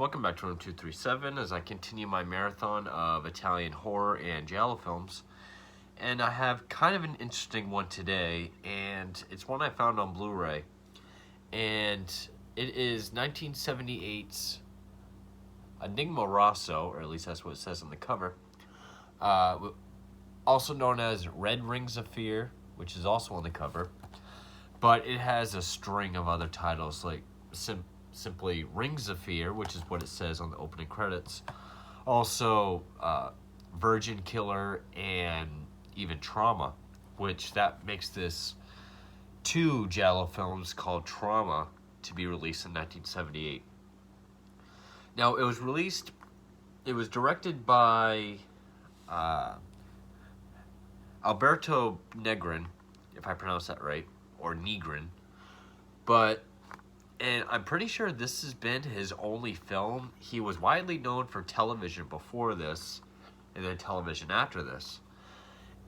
welcome back to Room 237 as I continue my marathon of Italian horror and Giallo films. And I have kind of an interesting one today, and it's one I found on Blu-ray. And it is 1978's Enigma Rosso, or at least that's what it says on the cover. Also known as Red Rings of Fear, which is also on the cover. But it has a string of other titles like simply Rings of Fear, which is what it says on the opening credits. Also, Virgin Killer and even Trauma, which that makes this two Giallo films called Trauma to be released in 1978. Now, it was directed by Alberto Negrin, if I pronounce that right, or Negrin, and I'm pretty sure this has been his only film. He was widely known for television before this, and then television after this.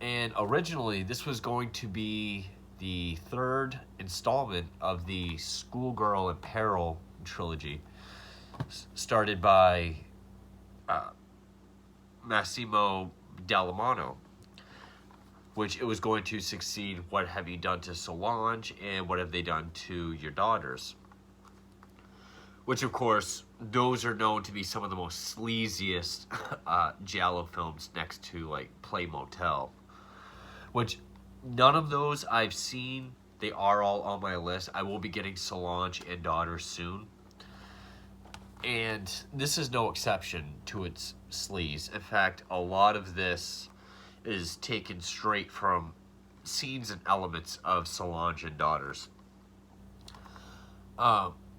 And originally, this was going to be the third installment of the Schoolgirl in Peril trilogy, started by Massimo Dallamano, which it was going to succeed What Have You Done to Solange and What Have They Done to Your Daughters? Which, of course, those are known to be some of the most sleaziest Giallo films next to, like, Play Motel. Which, none of those I've seen. They are all on my list. I will be getting Solange and Daughters soon. And this is no exception to its sleaze. In fact, a lot of this is taken straight from scenes and elements of Solange and Daughters.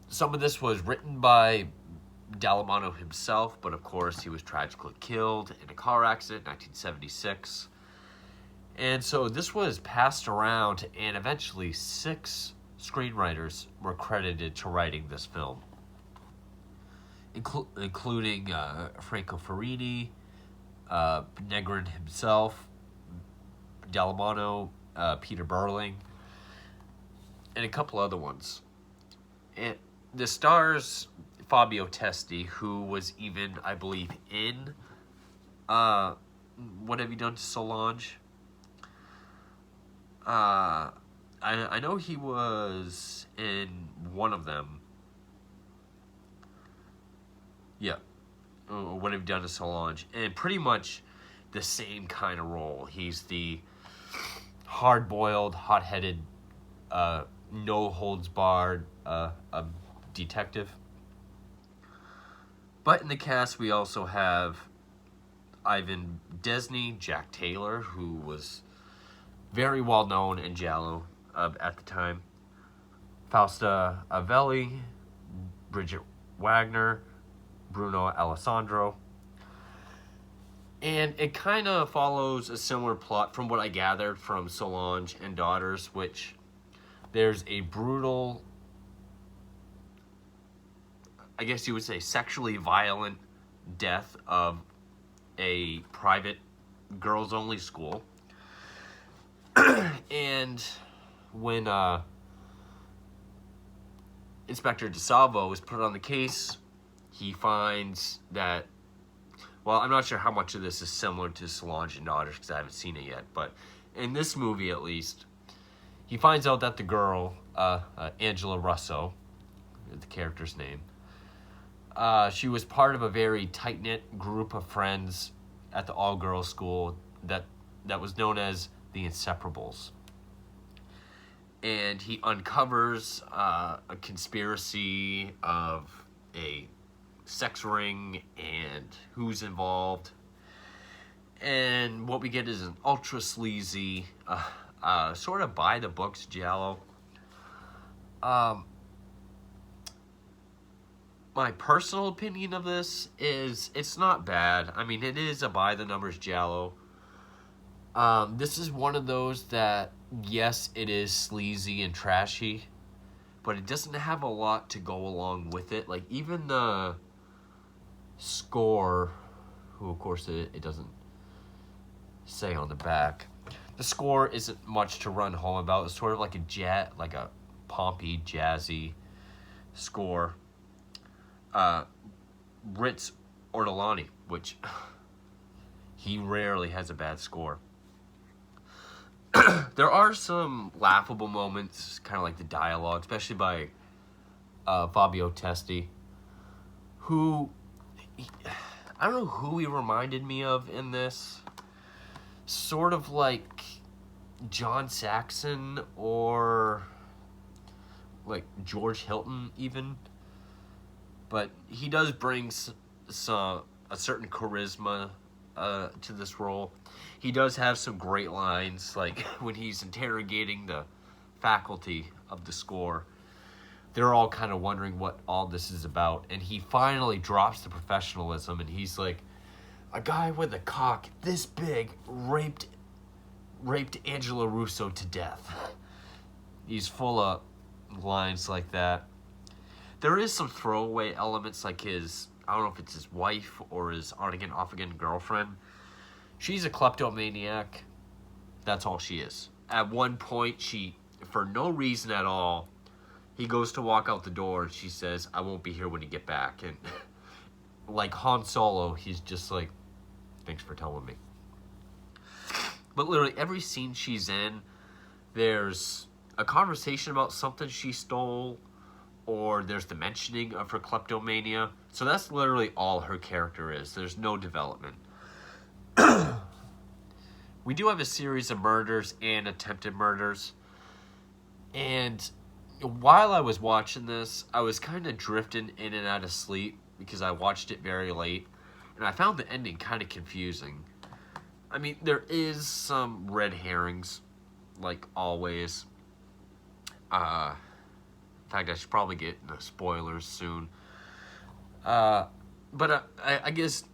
Some of this was written by Dallamano himself, but of course he was tragically killed in a car accident in 1976. And so this was passed around, and eventually 6 screenwriters were credited to writing this film, including Franco Ferrini, Negrin himself, Dallamano, Peter Berling, and a couple other ones. And the stars Fabio Testi, who was even, I believe, in What Have You Done to Solange? I know he was in one of them. Yeah. What Have You Done to Solange? And pretty much the same kind of role. He's the hard-boiled, hot-headed, no-holds-barred detective. But in the cast, we also have Ivan Desny, Jack Taylor, who was very well known in Giallo at the time, Fausta Avelli, Bridget Wagner, Bruno Alessandro. And it kind of follows a similar plot from what I gathered from Solange and Daughters, which there's a brutal, I guess you would say, sexually violent death of a private girls-only school. And when Inspector DeSalvo is put on the case, he finds that, well, I'm not sure how much of this is similar to Solange and Daughters because I haven't seen it yet, but in this movie at least, he finds out that the girl, Angela Russo, the character's name, she was part of a very tight-knit group of friends at the all-girls school that was known as the Inseparables. And he uncovers a conspiracy of a sex ring and who's involved. And what we get is an ultra sleazy, sort of by the books Giallo. My personal opinion of this is it's not bad. I mean, it is a by the numbers Giallo. This is one of those that, yes, it is sleazy and trashy, but it doesn't have a lot to go along with it. Like, even the score, who, of course, it doesn't say on the back, the score isn't much to run home about. It's sort of like a pompy, jazzy score. Ritz Ortolani, which he rarely has a bad score. There are some laughable moments, kind of like the dialogue, especially by Fabio Testi, who I don't know who he reminded me of in this. Sort of like John Saxon or like George Hilton even. But he does bring a certain charisma to this role. He does have some great lines, like when he's interrogating the faculty of the score. They're all kind of wondering what all this is about, and he finally drops the professionalism, and he's like, a guy with a cock this big raped Angela Russo to death. He's full of lines like that. There is some throwaway elements, like his, I don't know if it's his wife or his on-again, off-again girlfriend. She's a kleptomaniac. That's all she is. At one point, she, for no reason at all, he goes to walk out the door, and she says, I won't be here when you get back. And like Han Solo, he's just like, thanks for telling me. But literally every scene she's in, there's a conversation about something she stole, or there's the mentioning of her kleptomania. So that's literally all her character is. There's no development. We do have a series of murders and attempted murders. And while I was watching this, I was kind of drifting in and out of sleep because I watched it very late. And I found the ending kind of confusing. I mean, there is some red herrings, like always. In fact, I should probably get into spoilers soon. But I guess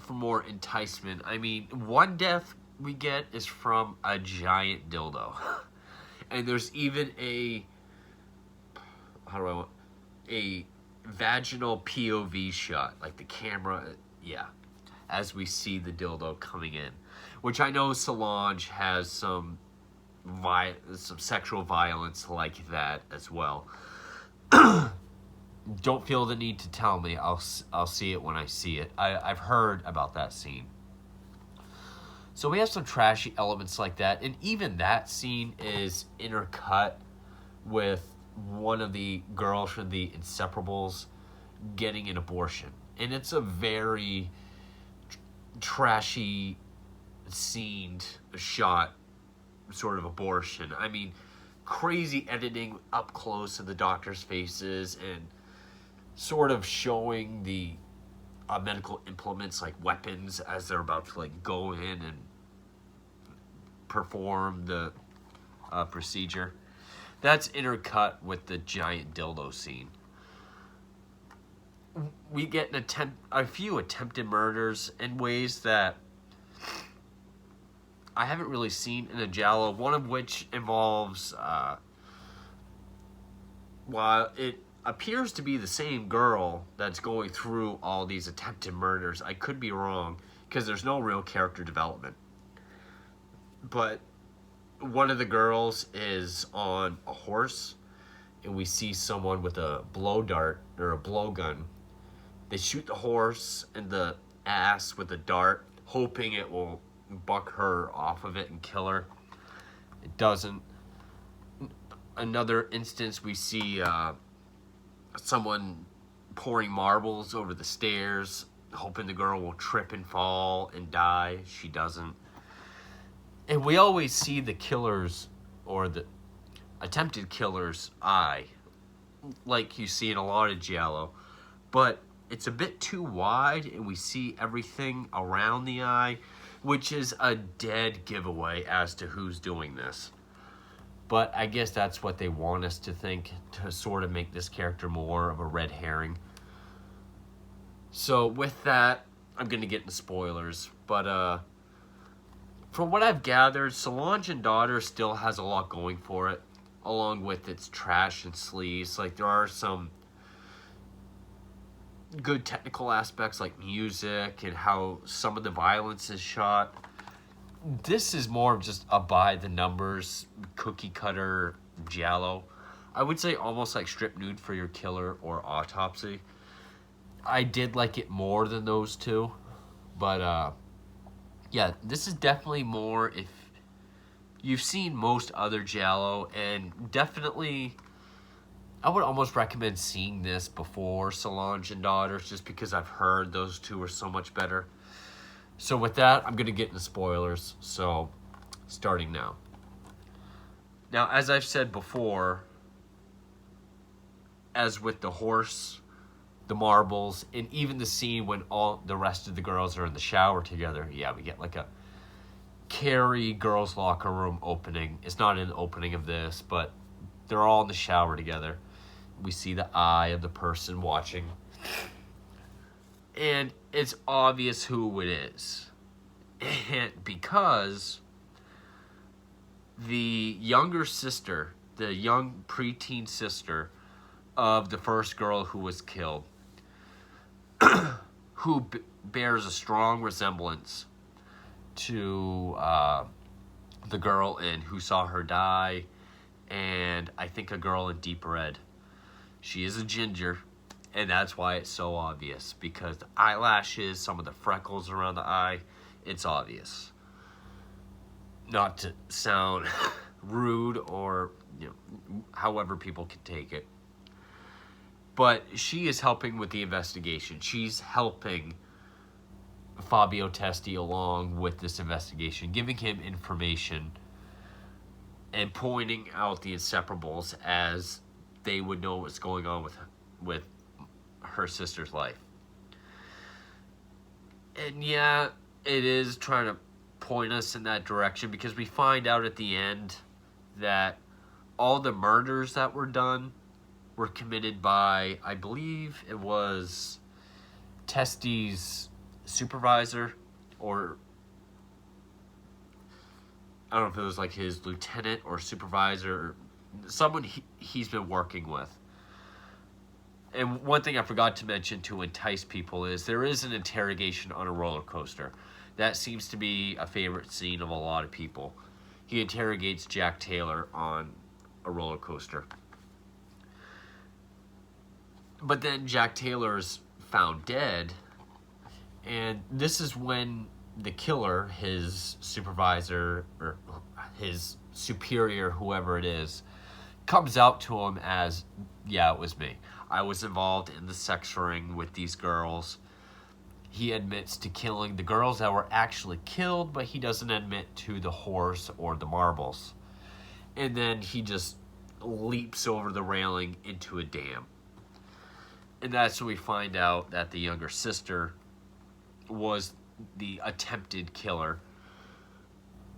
for more enticement, I mean, one death we get is from a giant dildo. And there's even a vaginal POV shot, like the camera, as we see the dildo coming in. Which I know Solange has some sexual violence like that as well. Don't feel the need to tell me. I'll see it when I see it. I've heard about that scene. So we have some trashy elements like that, and even that scene is intercut with one of the girls from the Inseparables getting an abortion. And it's a very trashy scened shot sort of abortion. I mean, crazy editing up close to the doctors' faces and sort of showing the medical implements like weapons as they're about to like go in and perform the procedure. That's intercut with the giant dildo scene. We get a few attempted murders in ways that I haven't really seen in a Giallo, one of which involves, while it appears to be the same girl that's going through all these attempted murders, I could be wrong, because there's no real character development. But one of the girls is on a horse, and we see someone with a blow dart, or a blowgun. They shoot the horse in the ass with a dart, hoping it will buck her off of it and kill her. It doesn't. Another instance, we see someone pouring marbles over the stairs, hoping the girl will trip and fall and die. She doesn't. And we always see the killer's, or the attempted killer's, eye, like you see in a lot of Giallo. But it's a bit too wide, and we see everything around the eye, which is a dead giveaway as to who's doing this. But I guess that's what they want us to think, to sort of make this character more of a red herring. So with that, I'm going to get into spoilers. But from what I've gathered, Solange and Daughter still has a lot going for it, along with its trash and sleaze. Like, there are some good technical aspects like music and how some of the violence is shot. This is more of just a by-the-numbers, cookie-cutter Giallo. I would say almost like Strip Nude for Your Killer or Autopsy. I did like it more than those two. But yeah, this is definitely more if you've seen most other Giallo, and definitely I would almost recommend seeing this before Solange and Daughters, just because I've heard those two are so much better. So with that, I'm going to get into spoilers. So starting now. Now, as I've said before, as with the horse, the marbles, and even the scene when all the rest of the girls are in the shower together, yeah, we get like a Carrie girls' locker room opening. It's not an opening of this, but they're all in the shower together. We see the eye of the person watching. And it's obvious who it is. And because the younger sister, the young preteen sister of the first girl who was killed, who bears a strong resemblance to the girl in Who Saw Her Die, and I think a girl in Deep Red. She is a ginger, and that's why it's so obvious, because the eyelashes, some of the freckles around the eye, it's obvious. Not to sound rude or, however people can take it. But she is helping with the investigation. She's helping Fabio Testi along with this investigation, giving him information and pointing out the inseparables as they would know what's going on with her sister's life. And yeah, it is trying to point us in that direction, because we find out at the end that all the murders that were done were committed by, I believe it was Testi's supervisor, or I don't know if it was like his lieutenant or supervisor, someone he's been working with. And one thing I forgot to mention to entice people is there is an interrogation on a roller coaster. That seems to be a favorite scene of a lot of people. He interrogates Jack Taylor on a roller coaster. But then Jack Taylor's found dead, and this is when the killer, his supervisor, or his superior, whoever it is, comes out to him as, yeah, it was me. I was involved in the sex ring with these girls. He admits to killing the girls that were actually killed, but he doesn't admit to the horse or the marbles. And then he just leaps over the railing into a dam. And that's when we find out that the younger sister was the attempted killer,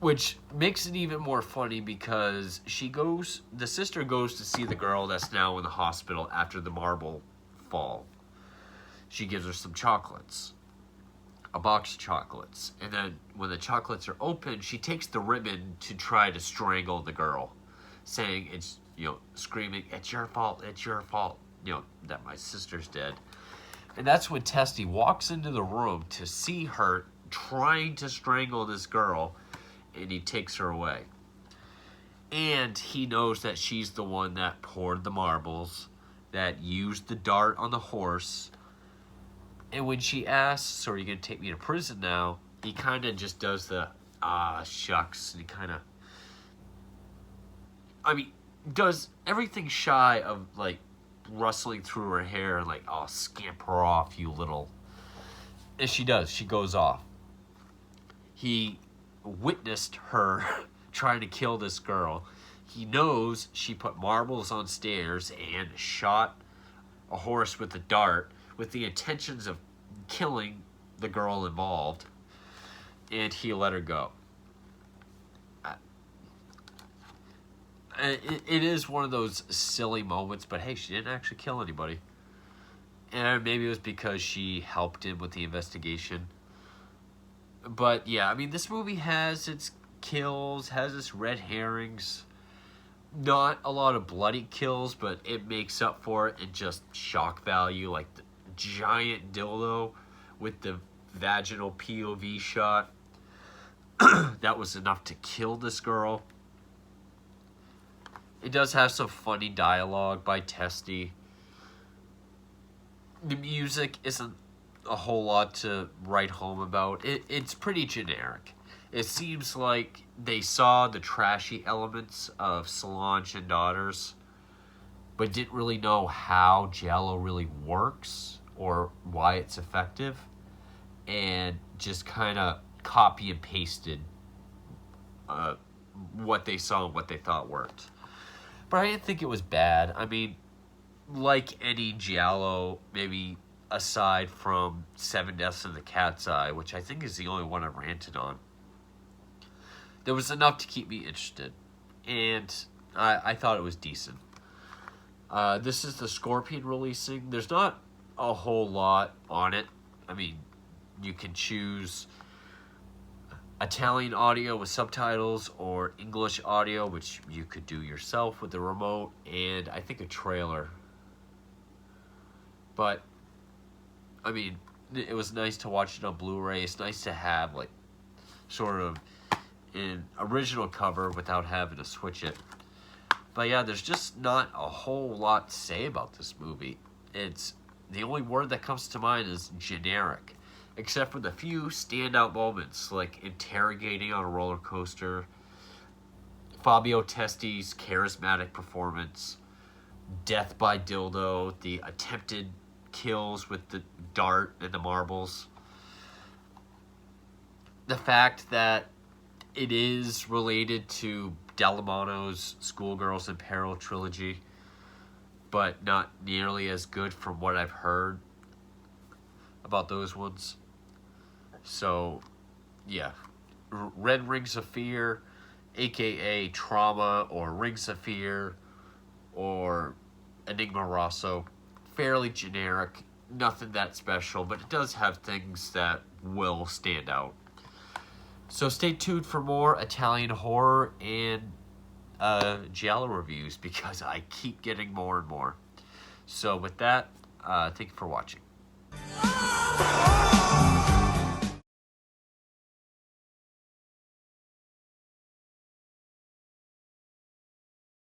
which makes it even more funny because the sister goes to see the girl that's now in the hospital after the marble fall. She gives her some chocolates, a box of chocolates, and then when the chocolates are open, she takes the ribbon to try to strangle the girl, saying it's, screaming, "It's your fault, it's your fault, that my sister's dead." And that's when Testi walks into the room to see her trying to strangle this girl, and he takes her away. And he knows that she's the one that poured the marbles, that used the dart on the horse. And when she asks, "So are you going to take me to prison now?" he kind of just does the, shucks. And he kind of, does everything shy of, rustling through her hair and scamper off, you little. And she does. She goes off. He witnessed her trying to kill this girl. He knows she put marbles on stairs and shot a horse with a dart with the intentions of killing the girl involved. And he let her go. It is one of those silly moments, but hey, she didn't actually kill anybody. And maybe it was because she helped him with the investigation. But yeah, this movie has its kills, has its red herrings. Not a lot of bloody kills, but it makes up for it in just shock value, like the giant dildo with the vaginal POV shot. That was enough to kill this girl. It does have some funny dialogue by Testi. The music isn't a whole lot to write home about. It's pretty generic. It seems like they saw the trashy elements of Solange and Daughters, but didn't really know how Giallo really works or why it's effective, and just kind of copy and pasted what they saw and what they thought worked. But I didn't think it was bad. I mean, like any Giallo, maybe aside from Seven Deaths in the Cat's Eye, which I think is the only one I ranted on, there was enough to keep me interested, and I thought it was decent. This is the Scorpion releasing. There's not a whole lot on it. I mean, you can choose Italian audio with subtitles or English audio, which you could do yourself with the remote, and I think a trailer. But, I mean, it was nice to watch it on Blu-ray. It's nice to have, like, sort of an original cover without having to switch it. But yeah, there's just not a whole lot to say about this movie. It's the only word that comes to mind is generic, except for the few standout moments, like interrogating on a roller coaster, Fabio Testi's charismatic performance, death by dildo, the attempted kills with the dart and the marbles, the fact that it is related to Dallamano's Schoolgirls in Peril trilogy, but not nearly as good from what I've heard about those ones. So, yeah. Red Rings of Fear, aka Trauma, or Rings of Fear, or Enigma Rosso. Fairly generic, nothing that special, but it does have things that will stand out. So stay tuned for more Italian horror and Giallo reviews, because I keep getting more and more. So with that, thank you for watching.